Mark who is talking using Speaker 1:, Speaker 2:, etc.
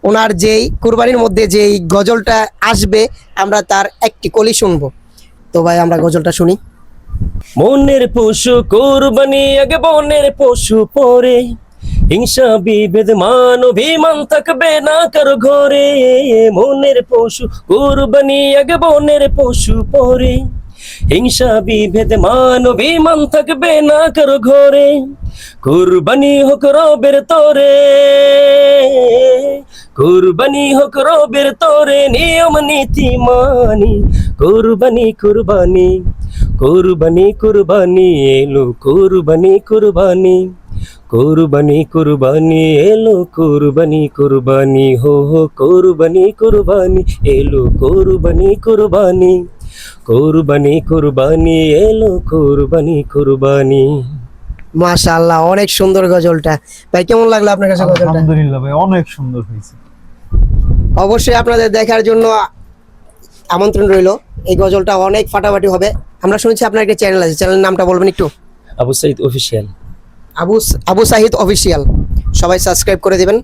Speaker 1: ওনার যেই কুরবানির মধ্যে যেই গজলটা আসবে আমরা তার একটি কলি শুনবো। তো ভাই আমরা গজলটা শুনি।
Speaker 2: মনের পশু কোরবানি আগে বনের পশু পরে, হিংসা বিভেদ মান অভিমান থাকবে না কারো ঘরে। মনের পশু কোরবানি আগে বনের পশু পরে, হিংসা বিভেদ মান অভিমান থাকবে না কারো ঘরে। কুরবানি হোক রবের তরে, কুরবানি হোক রবের তরে, নিয়ম নীতি মানি। কুরবানি কুরবানি কুরবানি কুরবানি এলো, কুরবানি কুরবানি কুরবানি কুরবানি এলো, কুরবানি কুরবানি হো হো, কুরবানি কুরবানি এলো, কুরবানি কুরবানি কুরবানি কুরবানি এলো, কুরবানি কুরবানি।
Speaker 1: মাশাআল্লাহ, অনেক সুন্দর গজলটা। ভাই কেমন লাগলো আপনার কাছে গজলটা?
Speaker 3: আলহামদুলিল্লাহ ভাই, অনেক সুন্দর হয়েছে।
Speaker 1: অবশ্যই আপনাদের দেখার জন্য আমন্ত্রণ রইলো। এই গজলটা অনেক ফাটাফাটি হবে। আমরা শুনেছি আপনার একটা চ্যানেল আছে, চ্যানেলের নামটা বলবেন একটু?
Speaker 2: আবু সাইদ অফিসিয়াল।
Speaker 1: আবু সাহিদ অফিসিয়াল। সবাই সাবস্ক্রাইব করে দিবেন।